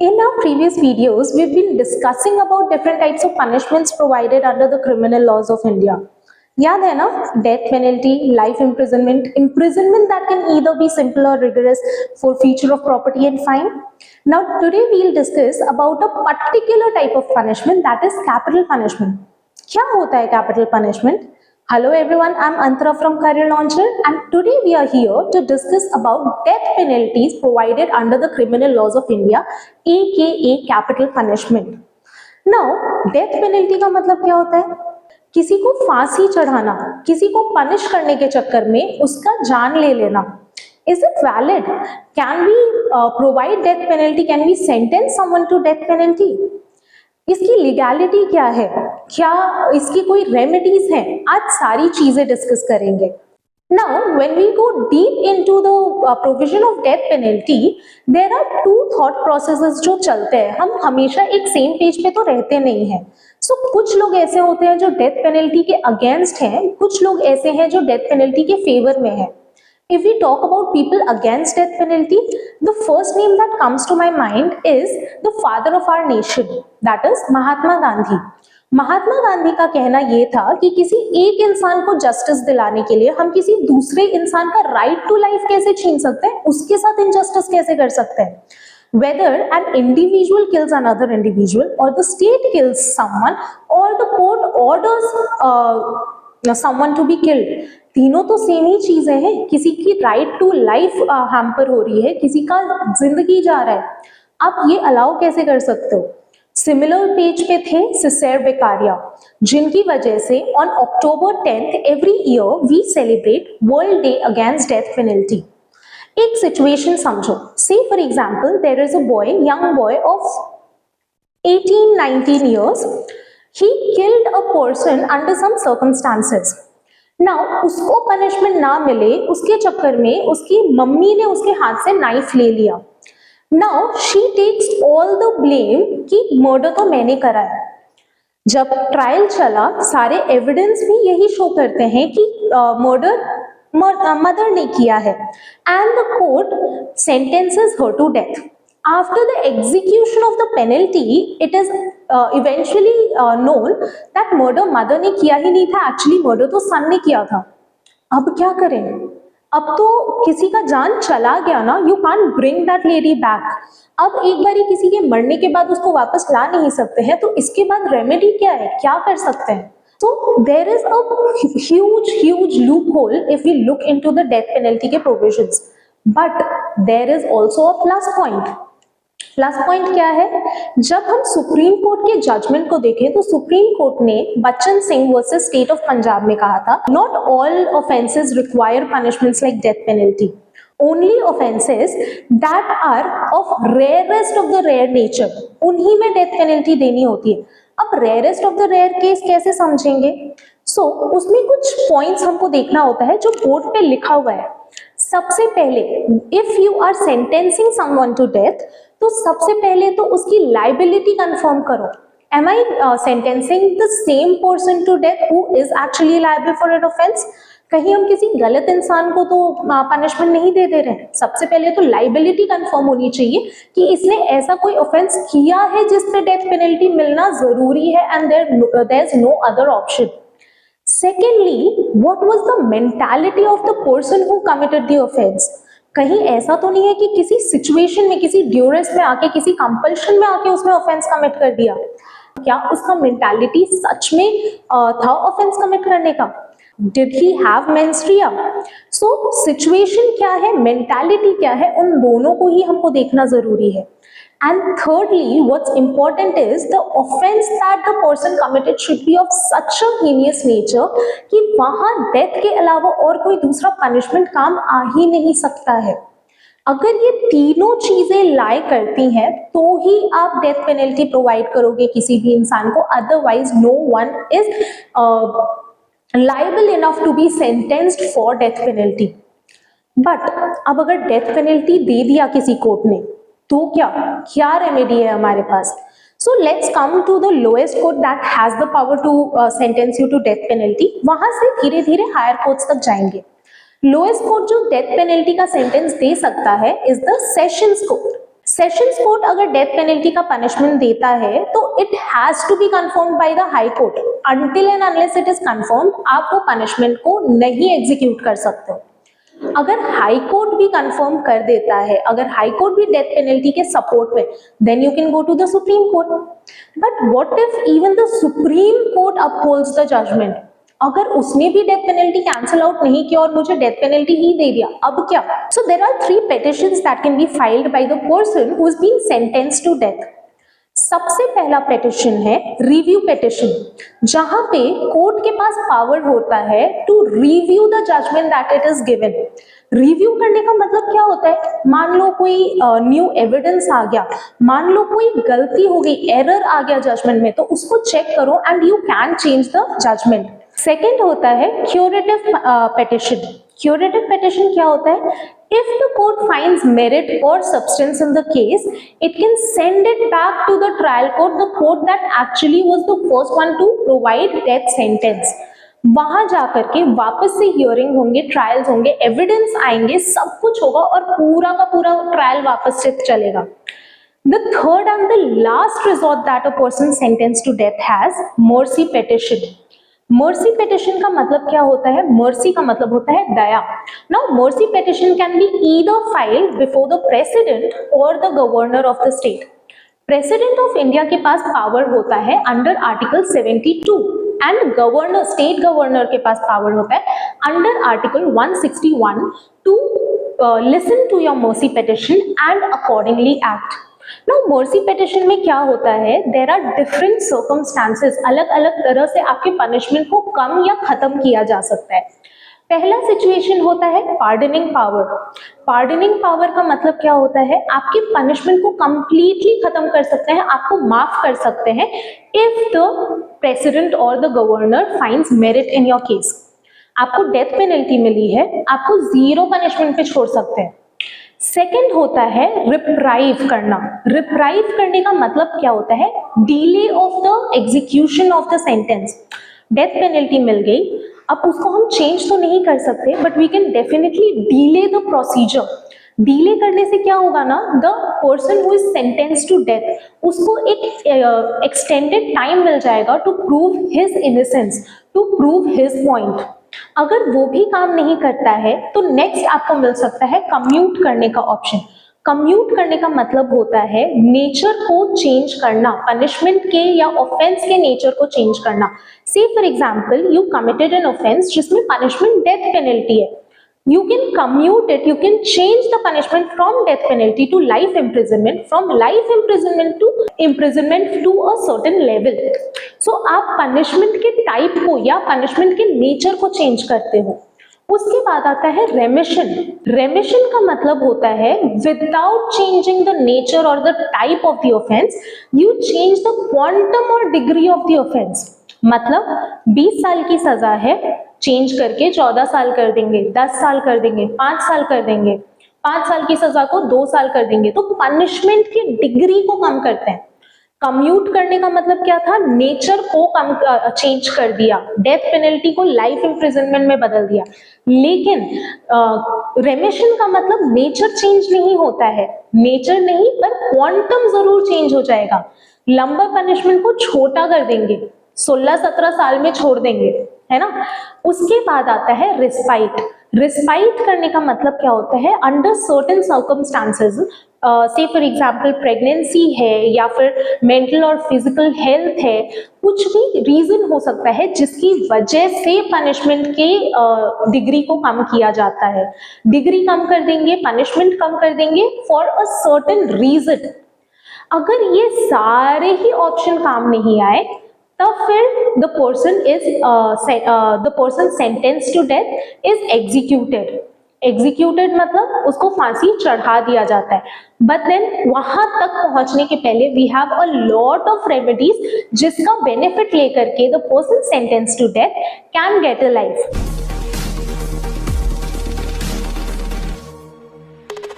In our previous videos, we've been discussing about different types of punishments provided under the criminal laws of India. याद है ना? Death penalty, life imprisonment, imprisonment that can either be simple or rigorous, forfeiture of property and fine. Now today we'll discuss about a particular type of punishment, that is capital punishment. क्या होता है capital punishment? Hello everyone, I'm Antara from Career Launcher and today we are here to discuss about death penalties provided under the criminal laws of India, aka capital punishment. Now, death penalty का मतलब क्या होता है? किसी को फांसी चढ़ाना, किसी को पनिश करने के चक्कर में उसका जान ले लेना. Is it valid? Can we provide death penalty? Can we sentence someone to death penalty? इसकी लीगैलिटी क्या है, क्या इसकी कोई रेमेडीज हैं, आज सारी चीजें डिस्कस करेंगे. Now, when we go deep into the provision of death penalty, there are two thought processes जो चलते हैं. हम हमेशा एक सेम पेज पे तो रहते नहीं हैं. So, कुछ लोग ऐसे होते हैं जो डेथ पेनल्टी के अगेंस्ट हैं, कुछ लोग ऐसे हैं जो डेथ पेनल्टी के फेवर में हैं. If we talk about people against death penalty, the first name that comes to my mind is the father of our nation, that is Mahatma Gandhi. Mahatma Gandhi का कहना ये था कि किसी एक इंसान को जस्टिस दिलाने के लिए हम किसी दूसरे इंसान का राइट टू लाइफ कैसे छीन सकते हैं, उसके साथ इनजस्टिस कैसे कर सकते हैं. Whether an individual kills another individual or the state kills someone or the court orders someone to be killed, तीनों तो सेम ही चीजें हैं. किसी की राइट टू लाइफ हैम्पर हो रही है, किसी का जिंदगी जा रहा है, आप ये अलाउ कैसे कर सकते हो. सिमिलर पेज पे थे सिसेर बेकारिया, जिनकी वजह से on October 10th every year we celebrate world day against death penalty. एक सिचुएशन समझो. Say for example there is a boy, young boy of 18-19 years. He killed a person under some circumstances. Now, उसको punishment ना मिले उसके चक्कर में उसकी mummy ने उसके हाथ से नाइफ ले लिया. Now, she takes all the blame कि मर्डर तो मैंने करा है. जब ट्रायल चला सारे एविडेंस भी यही शो करते हैं कि मर्डर मदर ने किया है. And the court sentences her to death. After the execution of the penalty, it is eventually known that murder mother ने किया ही नहीं था, actually murder तो son ने किया था. अब क्या करें? अब तो किसी का जान चला गया ना, you can't bring that lady back. अब एक बारी किसी के मरने के बाद उसको वापस ला नहीं सकते हैं, तो इसके बाद रेमेडी क्या है, क्या कर सकते हैं? So there is a huge loophole if we look into the death penalty के provisions. But there is also a plus point. Plus point क्या है? जब हम सुप्रीम कोर्ट के जजमेंट को देखें तो सुप्रीम कोर्ट ने Bachan Singh versus state of Punjab में कहा था, not all offences require punishments like death penalty. Only offences that are of rarest of the rare nature, उन्हीं में डेथ पेनल्टी देनी होती है. अब rarest of the rare case कैसे समझेंगे? उसमें कुछ पॉइंट्स हमको देखना होता है जो बोर्ड पे लिखा हुआ है. सबसे पहले if you are sentencing someone to death, तो सबसे पहले तो उसकी लाइबिलिटी कंफर्म करो. Am I sentencing the same person to death who is actually liable for an offence? कहीं हम किसी गलत इंसान को तो पनिशमेंट नहीं दे दे रहे हैं. सबसे पहले तो लाइबिलिटी कंफर्म होनी चाहिए कि इसने ऐसा कोई ऑफेंस किया है जिससे डेथ पेनल्टी मिलना जरूरी है and there is no other option. Secondly, what was the mentality of the person who committed the offense? कहीं ऐसा तो नहीं है कि किसी सिचुएशन में, किसी ड्यूरेस में आके, किसी कंपल्शन में आके उसने ऑफेंस कमिट कर दिया. क्या उसका मेंटालिटी सच में था ऑफेंस कमिट करने का? Did he have menstruation? So situation क्या है, मेंटालिटी क्या है, उन दोनों को ही हमको देखना जरूरी है. And thirdly, what's important is the offense that the person committed should be of such a heinous nature कि वहां डेथ के अलावा और कोई दूसरा पनिशमेंट काम आ ही नहीं सकता है. अगर ये तीनों चीजें लाई करती हैं तो ही आप डेथ पेनल्टी प्रोवाइड करोगे किसी भी इंसान को. Otherwise no one is liable enough to be sentenced for death penalty. But अब अगर डेथ पेनल्टी दे दिया किसी कोर्ट ने तो क्या रेमेडी है हमारे पास? So let's come to the lowest court that has the power to sentence you to death penalty. वहां से धीरे धीरे हायर कोर्ट्स तक जाएंगे. लोएस्ट कोर्ट जो डेथ पेनल्टी का सेंटेंस दे सकता है is the sessions court. Sessions court अगर डेथ पेनल्टी का पनिशमेंट देता है तो it has to be confirmed by the high court. Until and unless it is confirmed, आप वो पनिशमेंट को नहीं एग्जीक्यूट कर सकते। अगर हाई कोर्ट भी कंफर्म कर देता है, अगर हाई कोर्ट भी डेथ पेनल्टी के सपोर्ट में, then you can go to the supreme court. But what if even the supreme court upholds the judgement? अगर उसने भी डेथ पेनल्टी कैंसिल आउट नहीं किया और मुझे डेथ पेनल्टी ही दे दिया, अब क्या? So there are 3 petitions that can be filed by the person who has been sentenced to death. सबसे पहला पेटिशन है रिव्यू पेटिशन, जहां पे कोर्ट के पास पावर होता है to review the judgement that it is given. Review करने का मतलब क्या होता है? मान लो कोई न्यू एविडेंस आ गया, मान लो कोई गलती हो गई, एरर आ गया जजमेंट में, तो उसको चेक करो and you can change the judgement. Second होता है क्यूरेटिव पेटिशन। क्यूरेटिव पेटिशन क्या होता है? If the court finds merit or substance in the case, it can send it back to the trial court, the court that actually was the first one to provide death sentence. वहां जाकर के वापस से hearing होंगे, trials होंगे, evidence आएंगे, सब कुछ होगा और पूरा का पूरा ट्रायल वापस से चलेगा। The third and the last resort that a person sentenced to death has, mercy petition. Mercy petition का मतलब क्या होता है? मर्सी का मतलब होता है दया। Now mercy petition can be either filed before the president और the governor of the state. President of India के पास पावर होता है under article 72 and governor, state governor के पास पावर होता है under article 161 to listen to your mercy petition and accordingly act. Now, mercy petition में क्या होता है? There are different circumstances, अलग अलग तरह से आपके पनिशमेंट को कम या खत्म किया जा सकता है। पहला सिचुएशन होता है पार्डनिंग पावर। पार्डनिंग पावर का मतलब क्या होता है? आपके पनिशमेंट को कंप्लीटली खत्म कर सकते हैं, आपको माफ कर सकते हैं इफ द प्रेसिडेंट और the governor finds merit in your case. आपको डेथ पेनल्टी मिली है, आपको 0 पनिशमेंट पे छोड़ सकते हैं। सेकेंड होता है रिप्राइव करना। रिप्राइव करने का मतलब क्या होता है? Delay of the execution of the sentence. Death penalty मिल गई, अब उसको हम चेंज तो नहीं कर सकते, but we can definitely delay the procedure. Delay करने से क्या होगा ना, the person who is sentenced to death, उसको एक एक्सटेंडेड टाइम मिल जाएगा to prove his innocence, to prove his point. अगर वो भी काम नहीं करता है तो नेक्स्ट आपको मिल सकता है कम्यूट करने का ऑप्शन। कम्यूट करने का मतलब होता है नेचर को चेंज करना, पनिशमेंट के या ऑफेंस के नेचर को चेंज करना। से for example you committed an offence जिसमें पनिशमेंट डेथ पेनल्टी है, you can commute it, you can change the punishment from death penalty to life imprisonment, from life imprisonment to a certain level. So आप punishment के type को या punishment के nature को change करते हो। उसके बाद आता है रेमिशन। रेमिशन का मतलब होता है विदाउट चेंजिंग द नेचर और the type of the offence, you change the quantum और डिग्री ऑफ द ऑफेंस। मतलब 20 साल की सजा है, चेंज करके 14 साल कर देंगे, 10 साल कर देंगे, 5 साल कर देंगे, 5 साल की सजा को 2 साल कर देंगे। तो पनिशमेंट की डिग्री को कम करते हैं। कम्यूट करने का मतलब क्या था? नेचर को कम चेंज कर दिया, डेथ पेनल्टी को लाइफ इम्प्रिजनमेंट में बदल दिया। लेकिन रेमिशन का मतलब नेचर चेंज नहीं होता है, नेचर नहीं पर क्वांटम जरूर चेंज हो जाएगा। लंबा पनिशमेंट को छोटा कर देंगे, 16-17 साल में छोड़ देंगे, है ना। उसके बाद आता है रिस्पाइट। रिस्पाइट करने का मतलब क्या होता है? अंडर सर्टेन सर्कमस्टांसेस, से फॉर एग्जांपल प्रेगनेंसी है या फिर मेंटल और फिजिकल हेल्थ है, कुछ भी रीजन हो सकता है जिसकी वजह से पनिशमेंट के डिग्री को कम किया जाता है। डिग्री कम कर देंगे, पनिशमेंट कम कर देंगे फॉर अ सर्टेन रीजन। अगर ये सारे ही ऑप्शन काम नहीं आए तब फिर the person sentence to death is executed. Executed मतलब उसको फांसी चढ़ा दिया जाता है। बट देन वहां तक पहुंचने के पहले we have a lot of remedies जिसका बेनिफिट लेकर के the person sentence to death can get a life.